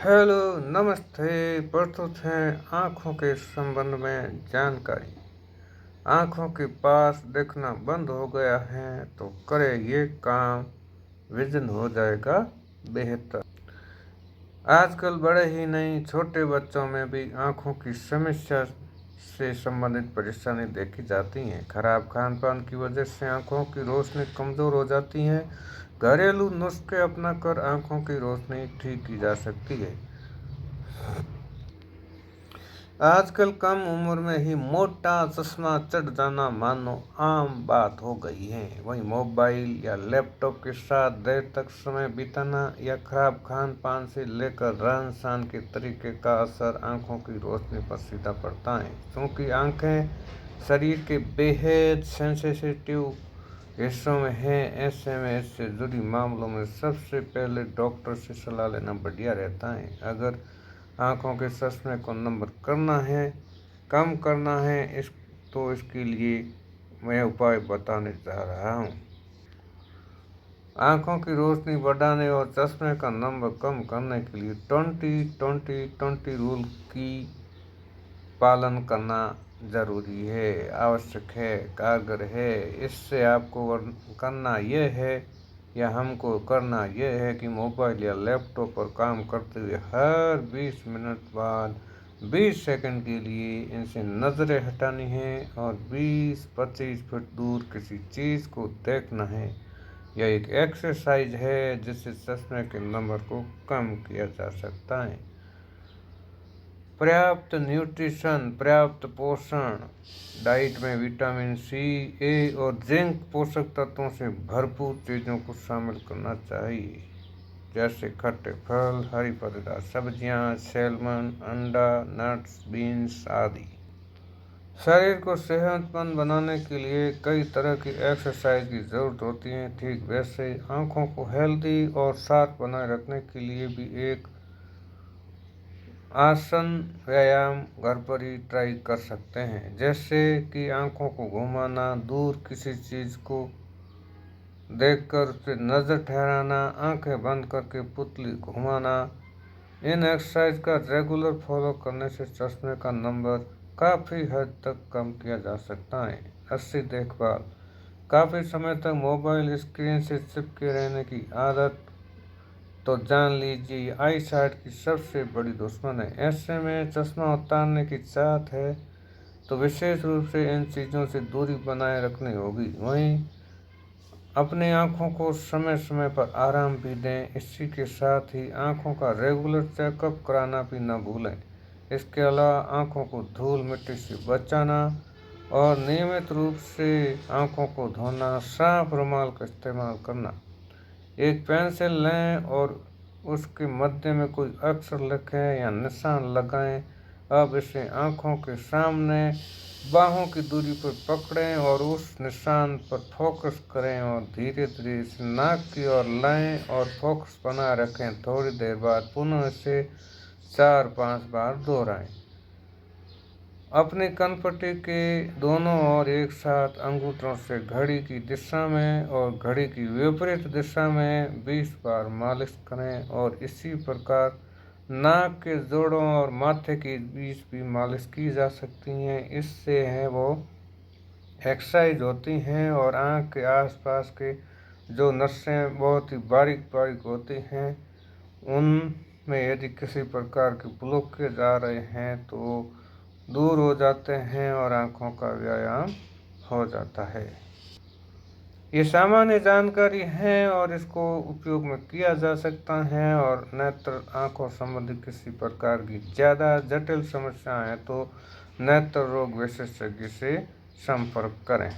Hello, नमस्ते। प्रस्तुत है आँखों के संबंध में जानकारी। आँखों के पास देखना बंद हो गया है तो करे ये काम, विजन हो जाएगा बेहतर। आजकल बड़े ही नहीं, छोटे बच्चों में भी आँखों की समस्या से संबंधित परेशानी देखी जाती है। खराब खान पान की वजह से आँखों की रोशनी कमज़ोर हो जाती है। घरेलू नुस्खे अपनाकर आँखों की रोशनी ठीक की जा सकती है। आजकल कम उम्र में ही मोटा चश्मा चढ़ जाना मानो आम बात हो गई है। वहीं मोबाइल या लैपटॉप के साथ देर तक समय बिताना या खराब खान पान से लेकर रहन सहन के तरीके का असर आंखों की रोशनी पर सीधा पड़ता है। क्योंकि आंखें शरीर के बेहद सेंसिटिव हिस्सों में हैं, ऐसे में इससे जुड़ी मामलों में सबसे पहले डॉक्टर से सलाह लेना बढ़िया रहता है। अगर आँखों के चश्मे को नंबर करना है, कम करना है तो इसके लिए मैं उपाय बताने जा रहा हूँ। आँखों की रोशनी बढ़ाने और चश्मे का नंबर कम करने के लिए 20-20-20 रूल की पालन करना जरूरी है, आवश्यक है, कारगर है। इससे आपको करना यह है या हमको करना यह है कि मोबाइल या लैपटॉप पर काम करते हुए हर 20 मिनट बाद 20 सेकंड के लिए इनसे नज़रें हटानी है और 20-25 फुट दूर किसी चीज़ को देखना है। यह एक एक्सरसाइज है जिससे चश्मे के नंबर को कम किया जा सकता है। पर्याप्त न्यूट्रिशन, पर्याप्त पोषण। डाइट में विटामिन सी, ए और जिंक पोषक तत्वों से भरपूर चीज़ों को शामिल करना चाहिए, जैसे खट्टे फल, हरी पत्तेदार सब्जियां, सैल्मन, अंडा, नट्स, बीन्स आदि। शरीर को सेहतमंद बनाने के लिए कई तरह की एक्सरसाइज की ज़रूरत होती है। ठीक वैसे आँखों को हेल्दी और शार्प बनाए रखने के लिए भी एक आसन व्यायाम घर पर ही ट्राई कर सकते हैं, जैसे कि आंखों को घुमाना, दूर किसी चीज़ को देखकर उस पर नज़र ठहराना, आंखें बंद करके पुतली घुमाना। इन एक्सरसाइज का रेगुलर फॉलो करने से चश्मे का नंबर काफ़ी हद तक कम किया जा सकता है। अच्छी देखभाल। काफ़ी समय तक मोबाइल स्क्रीन से चिपके रहने की आदत तो जान लीजिए आई साइट की सबसे बड़ी दुश्मन है। ऐसे में चश्मा उतारने की चाहत है तो विशेष रूप से इन चीज़ों से दूरी बनाए रखनी होगी। वहीं अपनी आँखों को समय समय पर आराम भी दें। इसी के साथ ही आँखों का रेगुलर चेकअप कराना भी न भूलें। इसके अलावा आँखों को धूल मिट्टी से बचाना और नियमित रूप से आँखों को धोना, साफ रुमाल का इस्तेमाल करना। एक पेंसिल लें और उसके मध्य में कोई अक्षर लिखें या निशान लगाएं। अब इसे आँखों के सामने बाहों की दूरी पर पकड़ें और उस निशान पर फोकस करें और धीरे धीरे इसे नाक की ओर लाएं और फोकस बनाए रखें। थोड़ी देर बाद पुनः इसे 4-5 बार दोहराएं। अपनी कनपट्टी के दोनों ओर एक साथ अंगूठों से घड़ी की दिशा में और घड़ी की विपरीत दिशा में 20 बार मालिश करें और इसी प्रकार नाक के जोड़ों और माथे के बीच भी मालिश की जा सकती है। इससे है वो एक्सरसाइज होती हैं और आँख के आसपास के जो नसें बहुत ही बारीक बारीक होती हैं, उनमें यदि किसी प्रकार के ब्लॉकेज आ रहे हैं तो दूर हो जाते हैं और आँखों का व्यायाम हो जाता है। ये सामान्य जानकारी है और इसको उपयोग में किया जा सकता है। और नेत्र आँखों संबंधी किसी प्रकार की ज़्यादा जटिल समस्या है तो नेत्र रोग विशेषज्ञ से संपर्क करें।